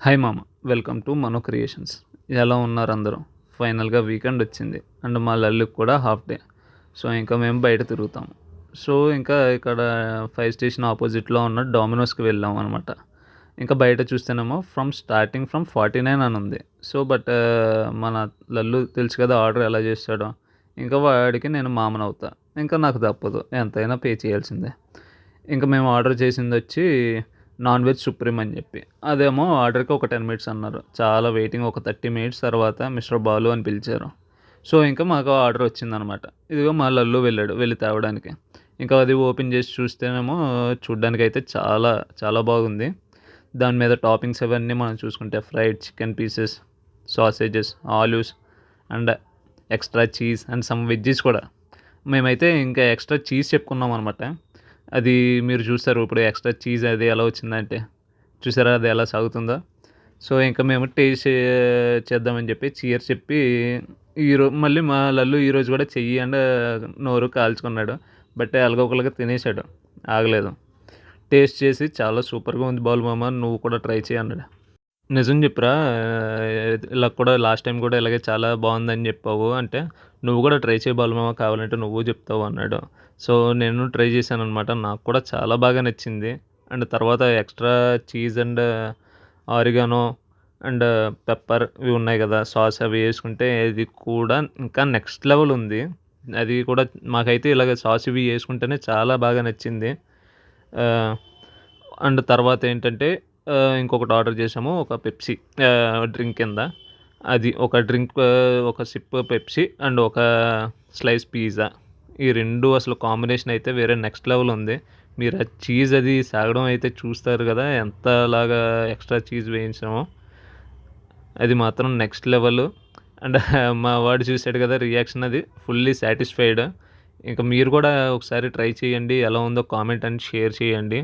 Hi మామ! Welcome to Mano creations. ఎలా ఉన్నారు అందరూ? ఫైనల్‌గా వీకెండ్ వచ్చింది. అండ్ మా లల్లుకి కూడా హాఫ్ డే. సో, ఇంకా మేము బయట తిరుగుతాము. సో, ఇంకా ఇక్కడ ఫైర్ స్టేషన్ అపోజిట్‌లో ఉన్న డోమినోస్‌కి వెళ్ళామనమాట. ఇంకా బయట చూస్తేనేమో స్టార్టింగ్ ఫ్రమ్ 49 అని ఉంది. సో, మన లల్లు తెలుసు కదా ఆర్డర్ ఎలా చేస్తాడో. ఇంకా వాడికి నేను మామనవుతా. ఇంకా నాకు తప్పదు. ఎంతైనా పే చేయాల్సిందే. ఇంక మేము ఆర్డర్ చేసిందొచ్చి నాన్ వెజ్ సుప్రీం అని చెప్పి. అదేమో ఆర్డర్‌కి ఒక 10 మినిట్స్ అన్నారు. చాలా వెయిటింగ్ ఒక 30 మినిట్స్ తర్వాత మిస్టర్ బాలు అని పిలిచారు. సో, ఇంకా మాకు ఆర్డర్ వచ్చిందనమాట. ఇదిగో మా లల్లు వెళ్ళాడు వెళ్లి తేవడానికి. ఇంకా అది ఓపెన్ చేసి చూస్తేనేమో చూడ్డానికైతే చాలా చాలా బాగుంది. దాని మీద టాపింగ్స్ అవన్నీ మనం చూసుకుంటే fried chicken pieces, sausages, olives and extra cheese and some veggies కూడా. మేమైతే ఇంకా ఎక్స్‌ట్రా చీజ్ చెప్పుకున్నామనమాట. అది మీరు చూసారు ఇప్పుడు ఎక్స్‌ట్రా చీజ్ అది ఎలా వచ్చిందంటే. చూసారా అది ఎలా సాగుతుందో? సో, ఇంక మేము టేస్ట్ చేద్దామని చెప్పి చీర్ చెప్పి మళ్ళీ మా లల్లు ఈరోజు కూడా చెయ్యి అండ్ నోరు కాల్చుకున్నాడు. బట్ ఎలాగోకలాగా తినేసాడు. ఆగలేదు. టేస్ట్ చేసి చాలా సూపర్‌గా ఉంది బాలు మామ నువ్వు కూడా ట్రై చెయి అన్నాడు. నిజం చెప్పురా ఇలా కూడా లాస్ట్ టైమ్ కూడా ఇలాగే చాలా బావుందని జెప్పావు అంటే, "నువ్వు గూడా ట్రై చేయి బాలుమామ కావాలంటే నువ్వు జెప్తావు" అన్నాడు. సో, నేను ట్రై చేశాననమాట. నాకు కూడా చాలా బాగా నచ్చింది. అండ్ తర్వాత extra cheese and oregano and pepper ఇవి ఉన్నాయి గదా! సాస్ అవి యేసుకుంటే ఇది కూడా ఇంకా నెక్స్ట్ లెవెల్ ఉంది. అది కూడా మాకైతే ఇలాగ సాస్ ఇవి యేసుకుంటేనే చాలా బాగా నచ్చింది. ఆహ్, అండ్ తర్వాతేంటంటే ఇంకొకటి ఆర్డర్ చేశాము. ఒక పెప్సీ డ్రింక్ కింద. అది ఒక డ్రింక్ ఒక సిప్ పెప్సీ అండ్ ఒక స్లైస్ పిజ్జా. ఈ 2 అసలు కాంబినేషన్ అయితే వేరే నెక్స్ట్ లెవెల్ ఉంది. మీరు ఆ చీజ్ అది సాగడం అయితే చూస్తారు గదా! ఎంతలాగా ఎక్స్‌ట్రా చీజ్ వేయించామో. అది మాత్రం నెక్స్ట్ లెవెల్. అండ్ మా వాడు చూసాడు గదా! రియాక్షన్ అది ఫుల్లీ సాటిస్ఫైడ్. ఇంక మీరు కూడా ఒకసారి ట్రై చేయండి. ఎలా ఉందో కామెంట్ అండ్ షేర్ చేయండి.